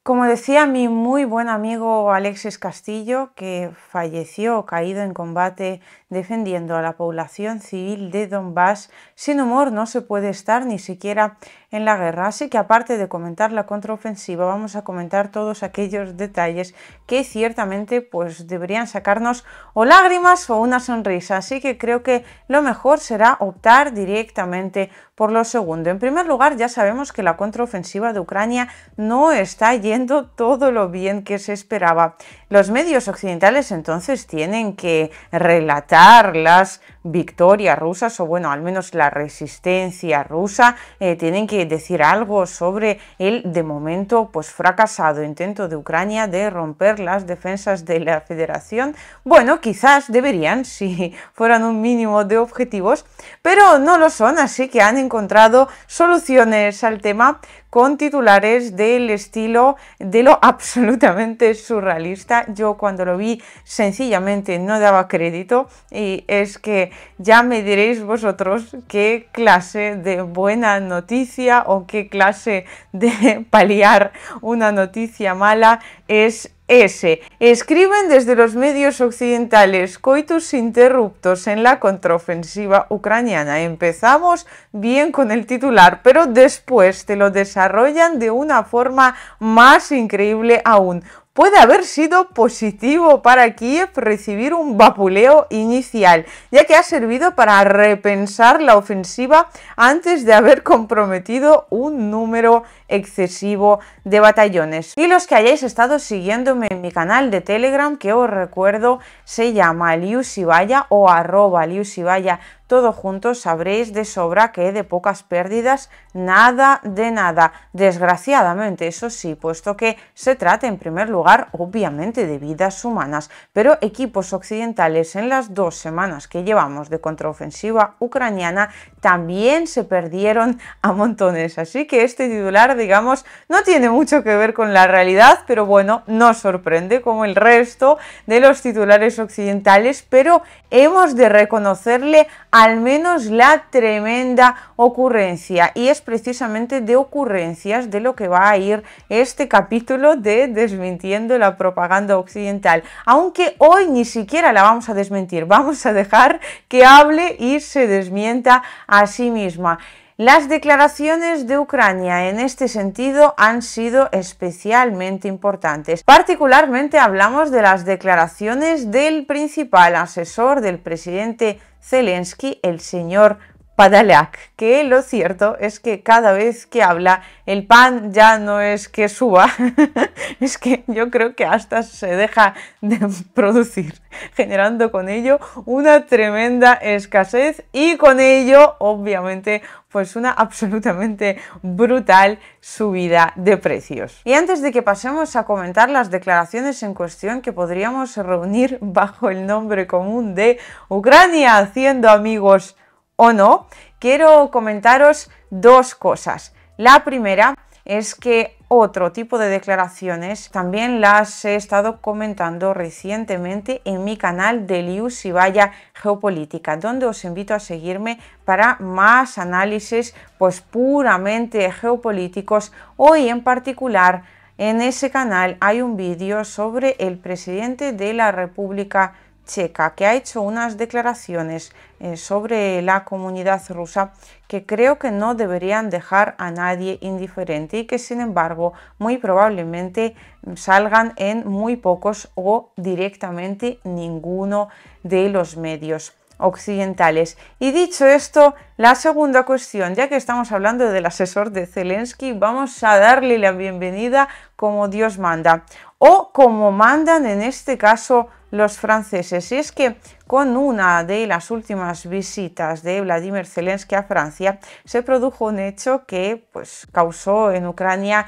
Como decía mi muy buen amigo Alexis Castillo, que falleció caído en combate defendiendo a la población civil de Donbass, sin humor no se puede estar ni siquiera en la guerra. Así que aparte de comentar la contraofensiva, vamos a comentar todos aquellos detalles que ciertamente pues deberían sacarnos o lágrimas o una sonrisa. Así que creo que lo mejor será optar directamente por lo segundo. En primer lugar, ya sabemos que la contraofensiva de Ucrania no está yendo todo lo bien que se esperaba. Los medios occidentales entonces tienen que relatar las victorias rusas, o bueno, al menos la resistencia rusa, tienen que decir algo sobre el de momento pues fracasado intento de Ucrania de romper las defensas de la Federación. Bueno, quizás deberían si fueran un mínimo de objetivos, pero no lo son, así que han encontrado soluciones al tema con titulares del estilo de lo absolutamente surrealista. Yo cuando lo vi sencillamente no daba crédito, y es que ya me diréis vosotros qué clase de buena noticia o qué clase de paliar una noticia mala es ese. Escriben desde los medios occidentales: coitus interruptos en la contraofensiva ucraniana. Empezamos bien con el titular, pero después te lo desarrollan de una forma más increíble aún. Puede haber sido positivo para Kiev recibir un vapuleo inicial, ya que ha servido para repensar la ofensiva antes de haber comprometido un número excesivo de batallones. Y los que hayáis estado siguiéndome en mi canal de Telegram, que os recuerdo se llama Liusivaya o @Liusivaya, todo junto, sabréis de sobra que de pocas pérdidas, nada de nada. Desgraciadamente, eso sí, puesto que se trata en primer lugar, obviamente, de vidas humanas, pero equipos occidentales en las 2 semanas que llevamos de contraofensiva ucraniana también se perdieron a montones. Así que este titular, digamos, no tiene mucho que ver con la realidad, pero bueno, no sorprende como el resto de los titulares occidentales, pero hemos de reconocerle al menos la tremenda ocurrencia, y es precisamente de ocurrencias de lo que va a ir este capítulo de Desmintiendo la propaganda occidental, aunque hoy ni siquiera la vamos a desmentir, vamos a dejar que hable y se desmienta a sí misma. Las declaraciones de Ucrania en este sentido han sido especialmente importantes. Particularmente hablamos de las declaraciones del principal asesor del presidente Zelensky, el señor Podolyak, que lo cierto es que cada vez que habla el pan ya no es que suba, es que yo creo que hasta se deja de producir, generando con ello una tremenda escasez y con ello obviamente pues una absolutamente brutal subida de precios. Y antes de que pasemos a comentar las declaraciones en cuestión, que podríamos reunir bajo el nombre común de Ucrania haciendo amigos o no, quiero comentaros 2 cosas. La primera es que otro tipo de declaraciones también las he estado comentando recientemente en mi canal de Liusivaya Geopolítica, donde os invito a seguirme para más análisis pues puramente geopolíticos. Hoy en particular en ese canal hay un vídeo sobre el presidente de la República Checa, que ha hecho unas declaraciones sobre la comunidad rusa que creo que no deberían dejar a nadie indiferente y que sin embargo muy probablemente salgan en muy pocos o directamente ninguno de los medios occidentales. Y dicho esto, la segunda cuestión, ya que estamos hablando del asesor de Zelensky, vamos a darle la bienvenida como Dios manda, o como mandan en este caso los franceses. Y es que con una de las últimas visitas de Vladimir Zelensky a Francia se produjo un hecho que pues causó en Ucrania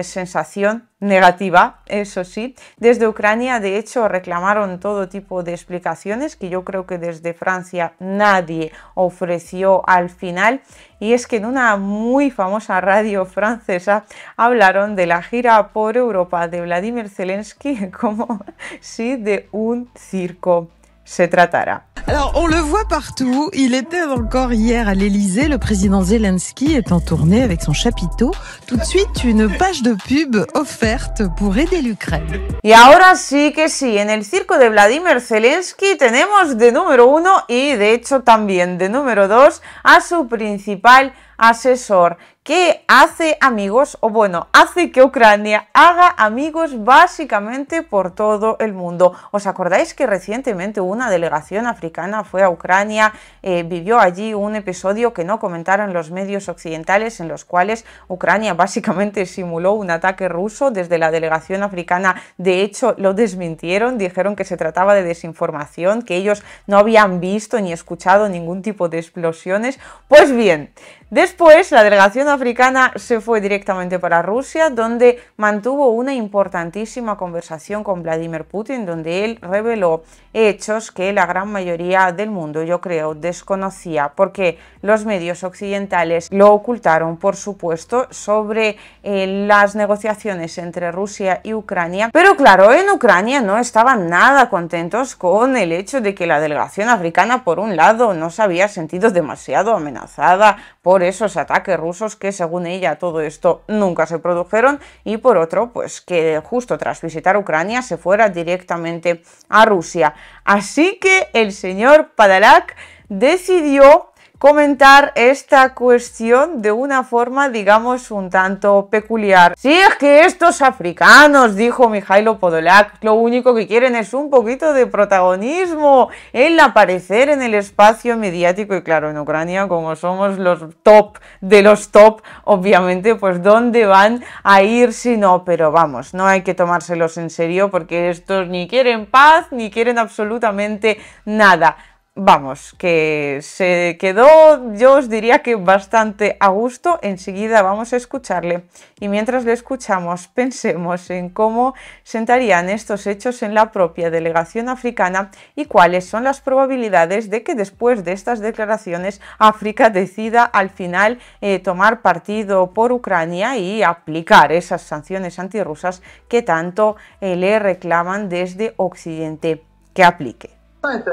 sensación negativa, eso sí. Desde Ucrania de hecho reclamaron todo tipo de explicaciones que yo creo que desde Francia nadie ofreció al final, y es que en una muy famosa radio francesa hablaron de la gira por Europa de Vladimir Zelensky como si de un circo se tratara. Alors, on le voit partout. Il était encore hier à l'Élysée. Le président Zelensky est en tournée avec son chapiteau. Tout de suite, une page de pub offerte pour aider l'Ukraine. Y ahora sí que sí, en el circo de Vladimir Zelensky tenemos de número 1 y de hecho también de número 2 a su principal asesor, que hace amigos, o bueno, hace que Ucrania haga amigos básicamente por todo el mundo. ¿Os acordáis que recientemente una delegación africana fue a Ucrania, vivió allí un episodio que no comentaron los medios occidentales, en los cuales Ucrania básicamente simuló un ataque ruso? Desde la delegación africana, de hecho, lo desmintieron, dijeron que se trataba de desinformación, que ellos no habían visto ni escuchado ningún tipo de explosiones. Pues bien, después la delegación africana se fue directamente para Rusia, donde mantuvo una importantísima conversación con Vladimir Putin, donde él reveló hechos que la gran mayoría del mundo, yo creo, desconocía, porque los medios occidentales lo ocultaron, por supuesto, sobre las negociaciones entre Rusia y Ucrania. Pero claro, en Ucrania no estaban nada contentos con el hecho de que la delegación africana, por un lado, no se había sentido demasiado amenazada por esos ataques rusos que, según ella, todo esto nunca se produjeron, y por otro, pues que justo tras visitar Ucrania se fuera directamente a Rusia. Así que el señor Podolyak decidió comentar esta cuestión de una forma, digamos, un tanto peculiar. Si es que estos africanos, dijo Mikhailo Podolyak, lo único que quieren es un poquito de protagonismo, el aparecer en el espacio mediático, y claro, en Ucrania, como somos los top de los top, obviamente, pues ¿dónde van a ir si no? Pero vamos, no hay que tomárselos en serio, porque estos ni quieren paz, ni quieren absolutamente nada. Vamos, que se quedó, yo os diría que bastante a gusto. Enseguida vamos a escucharle, y mientras le escuchamos pensemos en cómo sentarían estos hechos en la propia delegación africana y cuáles son las probabilidades de que después de estas declaraciones África decida al final tomar partido por Ucrania y aplicar esas sanciones antirrusas que tanto le reclaman desde Occidente que aplique. Знаєте,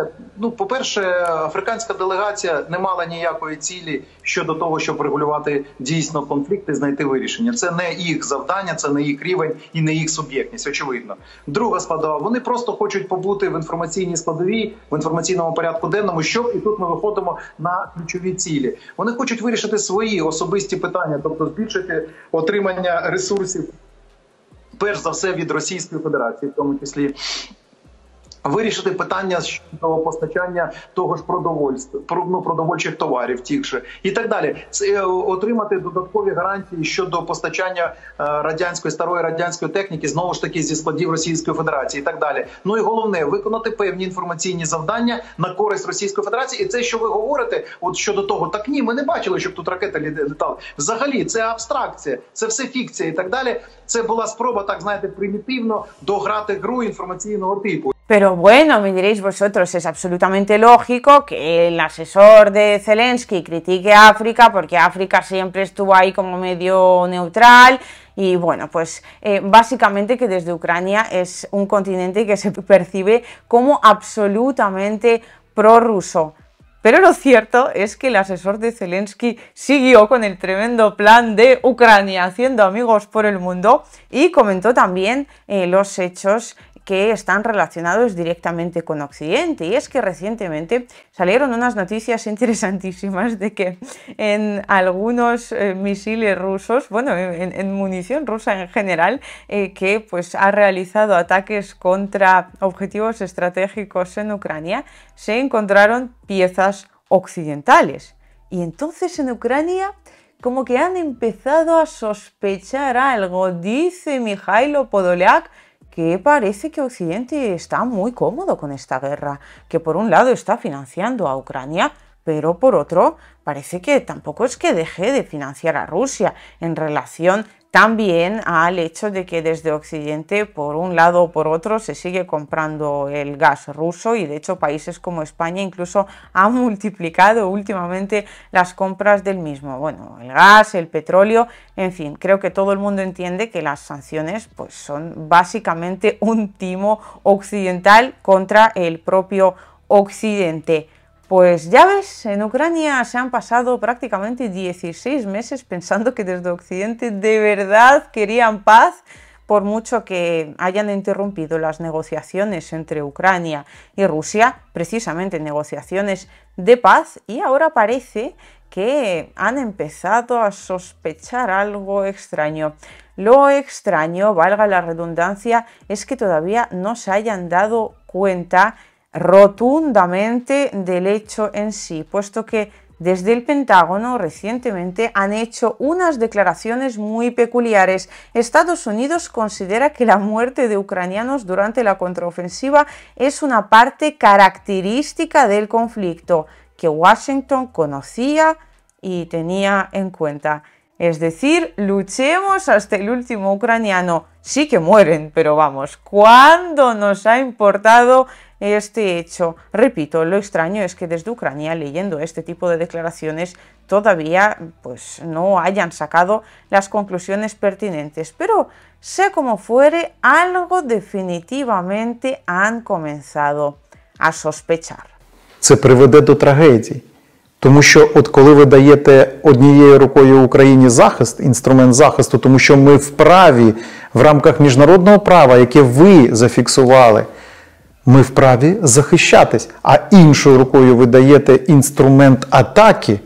по-перше, африканська делегація не мала ніякої цілі щодо того, щоб регулювати дійсно конфлікти, знайти вирішення. Це не їх завдання, це не їх рівень і не їх суб'єктність, очевидно. Друга складова, вони просто хочуть побути в інформаційній складовій, в інформаційному порядку денному, і тут ми виходимо на ключові цілі. Вони хочуть вирішити свої особисті питання, тобто збільшити отримання ресурсів, перш за все, від Російської Федерації, в тому числі. Вирішити питання щодо постачання того ж продовольчих товарів, тих же, і так далі. Отримати додаткові гарантії щодо постачання старої радянської техніки, знову ж таки, зі складів Російської Федерації, і так далі. Ну і головне, виконати певні інформаційні завдання на користь Російської Федерації. І це, що ви говорите, от щодо того, так ні, ми не бачили, щоб тут ракети літали. Взагалі, це абстракція, це все фікція і так далі. Це була спроба, так знаєте, примітивно дограти гру інформаційного типу. Pero bueno, me diréis vosotros, es absolutamente lógico que el asesor de Zelensky critique a África, porque África siempre estuvo ahí como medio neutral, y bueno, pues básicamente que desde Ucrania es un continente que se percibe como absolutamente prorruso. Pero lo cierto es que el asesor de Zelensky siguió con el tremendo plan de Ucrania, haciendo amigos por el mundo, y comentó también los hechos que están relacionados directamente con Occidente. Y es que recientemente salieron unas noticias interesantísimas de que en algunos misiles rusos, bueno, en munición rusa en general, que pues ha realizado ataques contra objetivos estratégicos en Ucrania, se encontraron piezas occidentales. Y entonces en Ucrania como que han empezado a sospechar algo. Dice Mikhailo Podolyak que parece que Occidente está muy cómodo con esta guerra, que por un lado está financiando a Ucrania, pero por otro parece que tampoco es que deje de financiar a Rusia, en relación también al hecho de que desde Occidente, por un lado o por otro, se sigue comprando el gas ruso, y de hecho países como España incluso han multiplicado últimamente las compras del mismo. Bueno, el gas, el petróleo, en fin, creo que todo el mundo entiende que las sanciones pues son básicamente un timo occidental contra el propio Occidente. Pues ya ves, en Ucrania se han pasado prácticamente 16 meses pensando que desde Occidente de verdad querían paz, por mucho que hayan interrumpido las negociaciones entre Ucrania y Rusia, precisamente negociaciones de paz, y ahora parece que han empezado a sospechar algo extraño. Lo extraño, valga la redundancia, es que todavía no se hayan dado cuenta rotundamente del hecho en sí, puesto que desde el Pentágono recientemente han hecho unas declaraciones muy peculiares. Estados Unidos considera que la muerte de ucranianos durante la contraofensiva es una parte característica del conflicto que Washington conocía y tenía en cuenta. Es decir, luchemos hasta el último ucraniano. Sí que mueren, pero vamos, ¿cuándo nos ha importado este hecho? Repito, lo extraño es que desde Ucrania, leyendo este tipo de declaraciones, todavía pues no hayan sacado las conclusiones pertinentes. Pero sea como fuere, algo definitivamente han comenzado a sospechar. Це приведе до трагедії. Тому що от коли ви даєте однією рукою Україні захист, інструмент захисту, тому що ми вправі в рамках міжнародного права, яке ви зафіксували, ми вправі захищатись, а іншою рукою ви даєте інструмент атаки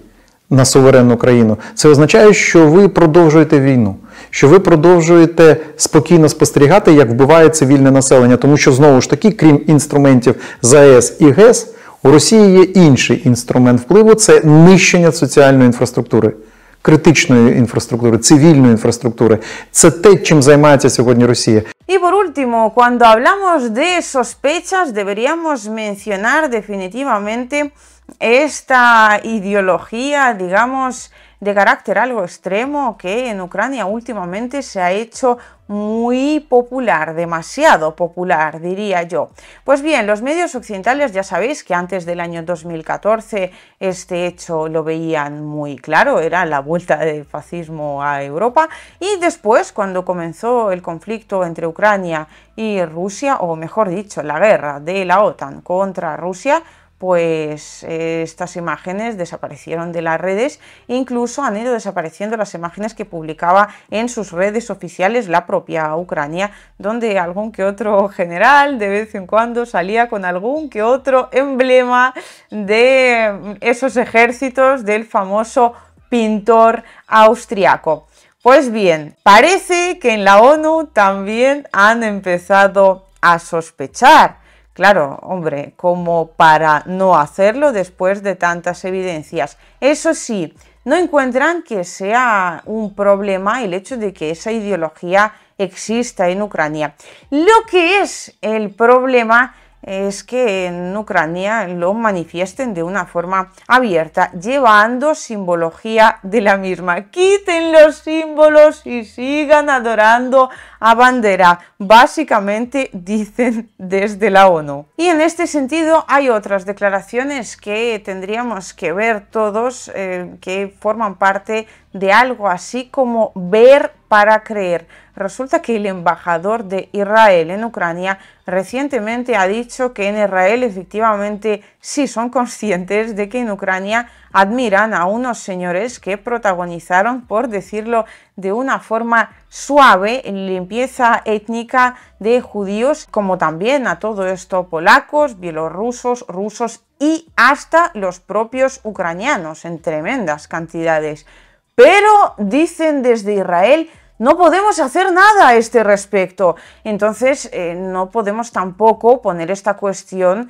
на суверенну країну, це означає, що ви продовжуєте війну, що ви продовжуєте спокійно спостерігати, як вбиває цивільне населення, тому що, знову ж таки, крім інструментів ЗАЕС і ГЕС, у Росії є інший інструмент впливу – це нищення соціальної інфраструктури, критичної інфраструктури, цивільної інфраструктури. Це те, чим займається сьогодні Росія. Y por último, cuando hablamos de sospechas, deberíamos mencionar definitivamente esta ideología, digamos, de carácter algo extremo que en Ucrania últimamente se ha hecho muy popular, demasiado popular, diría yo. Pues bien, los medios occidentales ya sabéis que antes del año 2014 este hecho lo veían muy claro, era la vuelta del fascismo a Europa, y después, cuando comenzó el conflicto entre Ucrania y Rusia, o mejor dicho, la guerra de la OTAN contra Rusia, pues estas imágenes desaparecieron de las redes, incluso han ido desapareciendo las imágenes que publicaba en sus redes oficiales la propia Ucrania, donde algún que otro general de vez en cuando salía con algún que otro emblema de esos ejércitos del famoso pintor austriaco. Pues bien, parece que en la ONU también han empezado a sospechar. Claro, hombre, como para no hacerlo después de tantas evidencias. Eso sí, no encuentran que sea un problema el hecho de que esa ideología exista en Ucrania. Lo que es el problema es que en Ucrania lo manifiesten de una forma abierta, llevando simbología de la misma. Quiten los símbolos y sigan adorando a bandera, básicamente dicen desde la ONU. Y en este sentido hay otras declaraciones que tendríamos que ver todos, que forman parte de algo así como ver para creer. Resulta que el embajador de Israel en Ucrania recientemente ha dicho que en Israel efectivamente sí son conscientes de que en Ucrania admiran a unos señores que protagonizaron, por decirlo de una forma suave, limpieza étnica de judíos, como también a todo esto polacos, bielorrusos, rusos y hasta los propios ucranianos en tremendas cantidades. Pero dicen desde Israel, no podemos hacer nada a este respecto. Entonces, no podemos tampoco poner esta cuestión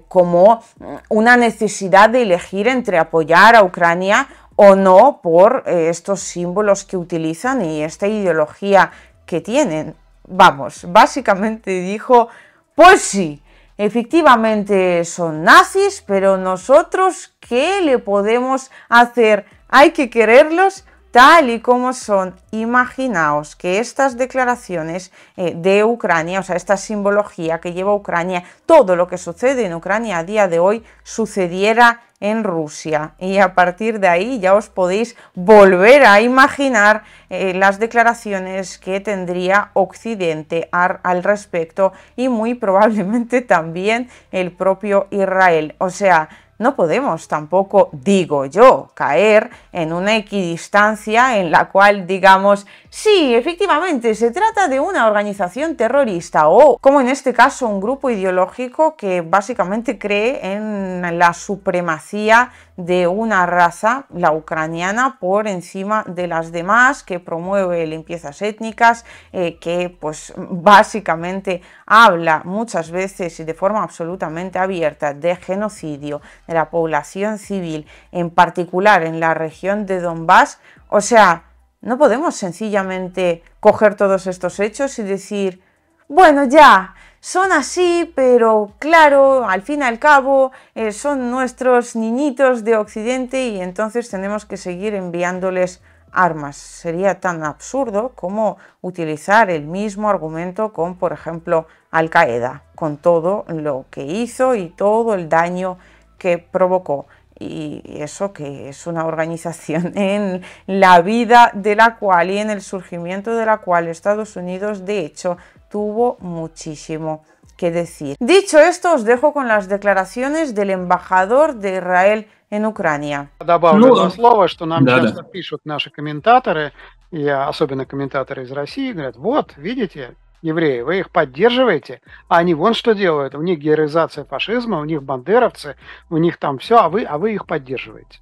como una necesidad de elegir entre apoyar a Ucrania o no por estos símbolos que utilizan y esta ideología que tienen. Vamos, básicamente dijo, pues sí, efectivamente son nazis, pero nosotros, ¿qué le podemos hacer? Hay que quererlos tal y como son, imaginaos que estas declaraciones de Ucrania, o sea, esta simbología que lleva Ucrania, todo lo que sucede en Ucrania a día de hoy, sucediera en Rusia. Y a partir de ahí ya os podéis volver a imaginar las declaraciones que tendría Occidente al respecto y muy probablemente también el propio Israel. O sea, no podemos tampoco, digo yo, caer en una equidistancia en la cual digamos, sí, efectivamente, se trata de una organización terrorista o, como en este caso, un grupo ideológico que básicamente cree en la supremacía de una raza, la ucraniana, por encima de las demás, que promueve limpiezas étnicas, que pues básicamente habla muchas veces y de forma absolutamente abierta de genocidio de la población civil, en particular en la región de Donbass. O sea, no podemos sencillamente coger todos estos hechos y decir, bueno, ya, son así, pero claro, al fin y al cabo son nuestros niñitos de Occidente y entonces tenemos que seguir enviándoles armas. Sería tan absurdo como utilizar el mismo argumento con, por ejemplo, Al Qaeda, con todo lo que hizo y todo el daño que provocó. Y eso que es una organización en la vida de la cual y en el surgimiento de la cual Estados Unidos, de hecho, tuvo muchísimo que decir. Dicho esto, os dejo con las declaraciones del embajador de Israel en Ucrania. Добавлю два слова, что нам часто пишут наши комментаторы, и особенно комментаторы из России, говорят, вот, видите, евреи, вы их поддерживаете, а они вон что делают, у них героизация фашизма, у них бандеровцы, у них там все, а вы их поддерживаете.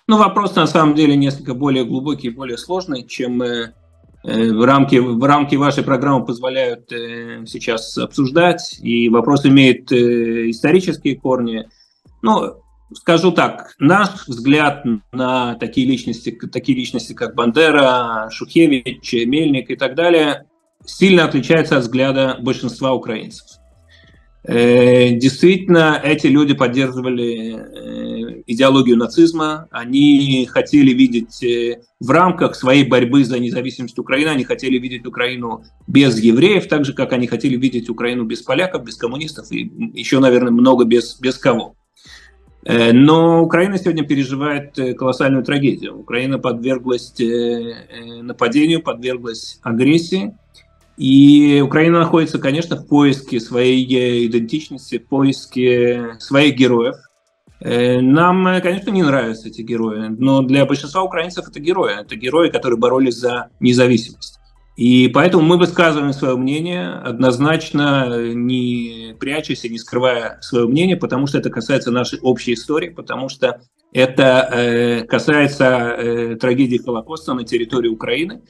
Ну, вопрос на самом деле несколько более глубокий и более сложный, чем в рамки вашей программы позволяют сейчас обсуждать, и вопрос имеет исторические корни. Ну, скажу так, наш взгляд на такие личности, как Бандера, Шухевич, Мельник и так далее, сильно отличается от взгляда большинства украинцев. Действительно, эти люди поддерживали идеологию нацизма, они хотели видеть в рамках своей борьбы за независимость Украины, они хотели видеть Украину без евреев, так же, как они хотели видеть Украину без поляков, без коммунистов и еще, наверное, много без кого. Но Украина сегодня переживает колоссальную трагедию. Украина подверглась нападению, подверглась агрессии. И Украина находится, конечно, в поиске своей идентичности, в поиске своих героев. Нам, конечно, не нравятся эти герои, но для большинства украинцев это герои, которые боролись за независимость. И поэтому мы высказываем свое мнение, однозначно не прячась и не скрывая свое мнение, потому что это касается нашей общей истории, потому что это касается трагедии Холокоста на территории Украины.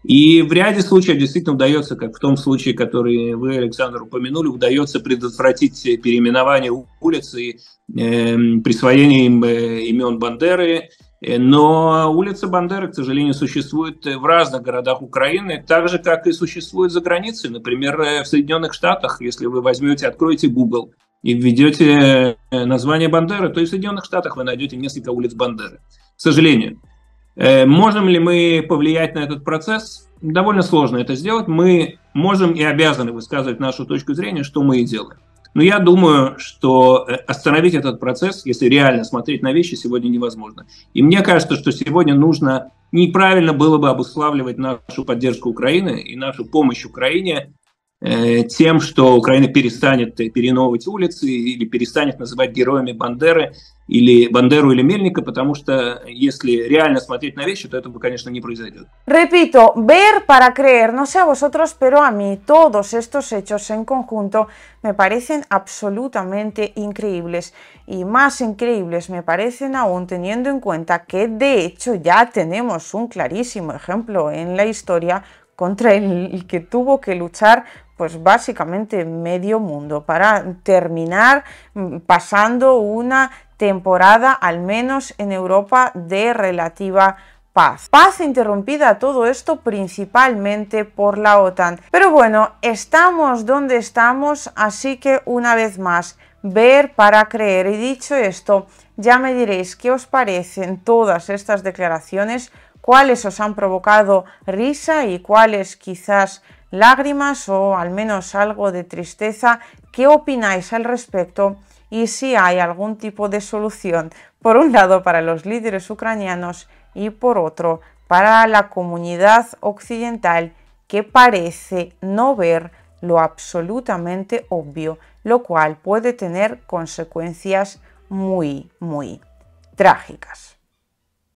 И в ряде случаев действительно удается, как в том случае, который вы, Александр, упомянули, удается предотвратить переименование улиц и присвоение им имен Бандеры. Но улица Бандеры, к сожалению, существует в разных городах Украины, так же, как и существует за границей. Например, в Соединенных Штатах, если вы возьмете, откроете Google и введете название Бандеры, то и в Соединенных Штатах вы найдете несколько улиц Бандеры. К сожалению. Можем ли мы повлиять на этот процесс? Довольно сложно это сделать. Мы можем и обязаны высказывать нашу точку зрения, что мы и делаем. Но я думаю, что остановить этот процесс, если реально смотреть на вещи, сегодня невозможно. И мне кажется, что сегодня нужно, неправильно было бы обуславливать нашу поддержку Украины и нашу помощь Украине тем, что Украина перестанет переименовывать улицы или перестанет называть героями Бандеры или Бандеру или Мельника, потому что если реально смотреть на вещи, то этого, конечно, не произойдет. Repito, ver para creer, no sé a vosotros, pero a mí todos estos hechos en conjunto me parecen absolutamente increíbles y más increíbles me parecen aún teniendo en cuenta que de hecho ya tenemos un clarísimo ejemplo en la historia contra el que tuvo que luchar pues básicamente medio mundo para terminar pasando una temporada, al menos en Europa, de relativa paz. Paz interrumpida, todo esto principalmente por la OTAN. Pero bueno, estamos donde estamos, así que una vez más, ver para creer. Y dicho esto, Ya me diréis qué os parecen todas estas declaraciones, cuáles os han provocado risa y cuáles quizás lágrimas o al menos algo de tristeza. ¿Qué opináis al respecto? Y si hay algún tipo de solución, por un lado para los líderes ucranianos y por otro para la comunidad occidental, que parece no ver lo absolutamente obvio, lo cual puede tener consecuencias muy trágicas.